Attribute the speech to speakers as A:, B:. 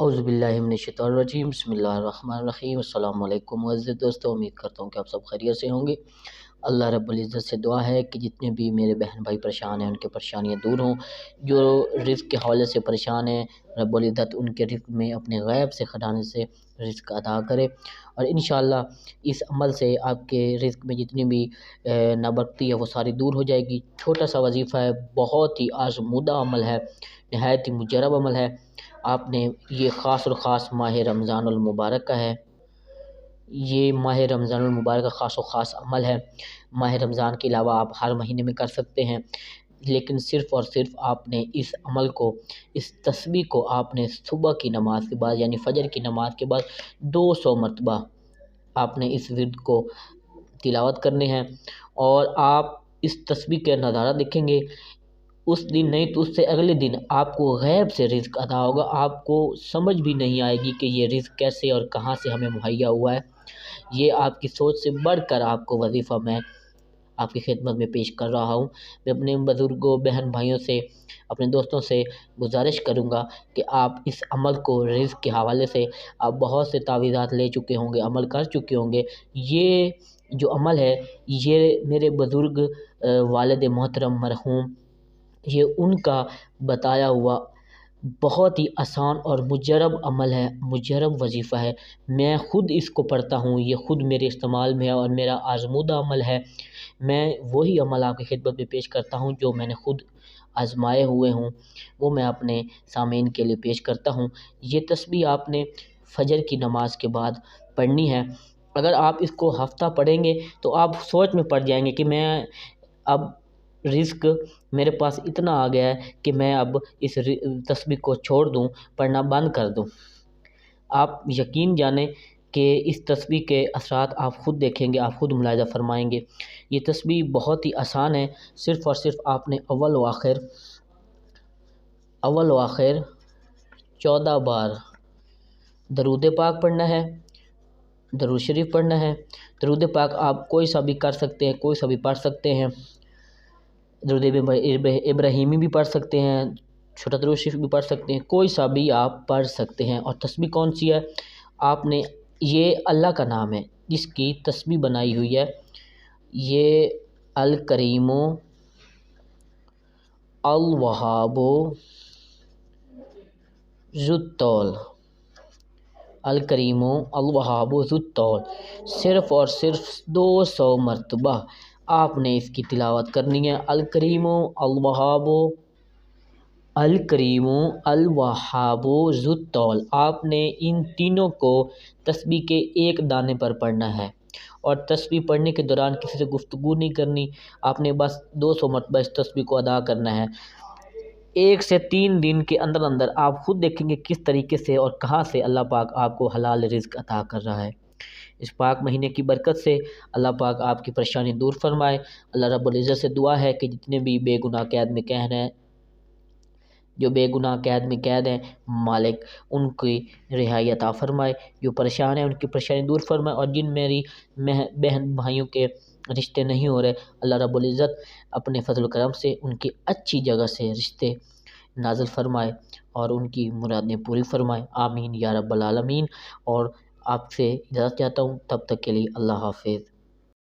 A: اعوذ باللہ من الشیطان الرجیم، بسم اللہ الرحمن الرحیم۔ السلام علیکم معزز دوستو، امید کرتا ہوں کہ آپ سب خیریت سے ہوں گے۔ اللہ رب العزت سے دعا ہے کہ جتنے بھی میرے بہن بھائی پریشان ہیں ان کے پریشانیاں دور ہوں، جو رزق کے حوالے سے پریشان ہیں رب العزت ان کے رزق میں اپنے غیب سے خزانے سے رزق عطا کرے، اور انشاءاللہ اس عمل سے آپ کے رزق میں جتنی بھی نابرکتی ہے وہ ساری دور ہو جائے گی۔ چھوٹا سا وظیفہ ہے، بہت ہی آزمودہ عمل ہے، نہایت ہی مجرب عمل ہے۔ آپ نے یہ خاص اور خاص ماہ رمضان المبارک کا ہے، یہ ماہ رمضان المبارک کا خاص و خاص عمل ہے۔ ماہ رمضان کے علاوہ آپ ہر مہینے میں کر سکتے ہیں، لیکن صرف اور صرف آپ نے اس عمل کو، اس تسبیح کو آپ نے صبح کی نماز کے بعد یعنی فجر کی نماز کے بعد 200 مرتبہ آپ نے اس ورد کو تلاوت کرنے ہیں، اور آپ اس تسبیح کا نظارہ دیکھیں گے اس دن نہیں تو اس سے اگلے دن آپ کو غیب سے رزق عطا ہوگا۔ آپ کو سمجھ بھی نہیں آئے گی کہ یہ رزق کیسے اور کہاں سے ہمیں مہیا ہوا ہے۔ یہ آپ کی سوچ سے بڑھ کر آپ کو وظیفہ میں آپ کی خدمت میں پیش کر رہا ہوں۔ میں اپنے بزرگوں، بہن بھائیوں سے، اپنے دوستوں سے گزارش کروں گا کہ آپ اس عمل کو، رزق کے حوالے سے آپ بہت سے تعویذات لے چکے ہوں گے، عمل کر چکے ہوں گے۔ یہ جو عمل ہے یہ میرے بزرگ والد محترم مرحوم، یہ ان کا بتایا ہوا بہت ہی آسان اور مجرب عمل ہے، مجرب وظیفہ ہے۔ میں خود اس کو پڑھتا ہوں، یہ خود میرے استعمال میں ہے اور میرا آزمودہ عمل ہے۔ میں وہی عمل آپ کی خدمت میں پیش کرتا ہوں جو میں نے خود آزمائے ہوئے ہوں، وہ میں اپنے سامعین کے لیے پیش کرتا ہوں۔ یہ تسبیح آپ نے فجر کی نماز کے بعد پڑھنی ہے۔ اگر آپ اس کو ہفتہ پڑھیں گے تو آپ سوچ میں پڑ جائیں گے کہ میں اب رزق میرے پاس اتنا آ گیا ہے کہ میں اب اس تسبیح کو چھوڑ دوں، پڑھنا بند کر دوں۔ آپ یقین جانیں کہ اس تسبیح کے اثرات آپ خود دیکھیں گے، آپ خود ملاحظہ فرمائیں گے۔ یہ تسبیح بہت ہی آسان ہے، صرف اور صرف آپ نے اول و آخر 14 بار درود پاک پڑھنا ہے، درود شریف پڑھنا ہے۔ درود پاک آپ کوئی سا بھی کر سکتے ہیں، کوئی سا بھی پڑھ سکتے ہیں۔ درود ابراہیمی بھی پڑھ سکتے ہیں، چھوٹا درود شریف بھی پڑھ سکتے ہیں، کوئی سا بھی آپ پڑھ سکتے ہیں۔ اور تسبیح کون سی ہے؟ آپ نے، یہ اللہ کا نام ہے جس کی تسبیح بنائی ہوئی ہے، یہ الکریم الوہاب ذو الطول، الکریم الوہاب ذو الطول، صرف اور صرف 200 مرتبہ آپ نے اس کی تلاوت کرنی ہے۔ الکریم الوہاب، الکریم الوہاب ذو الطول، آپ نے ان تینوں کو تسبیح کے ایک دانے پر پڑھنا ہے، اور تسبیح پڑھنے کے دوران کسی سے گفتگو نہیں کرنی۔ آپ نے بس 200 مرتبہ اس تسبیح کو ادا کرنا ہے۔ 1 سے 3 دن کے اندر اندر آپ خود دیکھیں گے کس طریقے سے اور کہاں سے اللہ پاک آپ کو حلال رزق عطا کر رہا ہے۔ اس پاک مہینے کی برکت سے اللہ پاک آپ کی پریشانی دور فرمائے۔ اللہ رب العزت سے دعا ہے کہ جتنے بھی بے گناہ قید میں قید ہیں، جو بے گناہ قید میں قید ہیں، مالک ان کی رہائی عطا فرمائے، جو پریشان ہیں ان کی پریشانی دور فرمائے، اور جن میری بہن بھائیوں کے رشتے نہیں ہو رہے، اللہ رب العزت اپنے فضل و کرم سے ان کی اچھی جگہ سے رشتے نازل فرمائے اور ان کی مرادیں پوری فرمائے، آمین یا رب العالمین۔ اور آپ سے اجازت چاہتا ہوں، تب تک کے لیے اللہ حافظ۔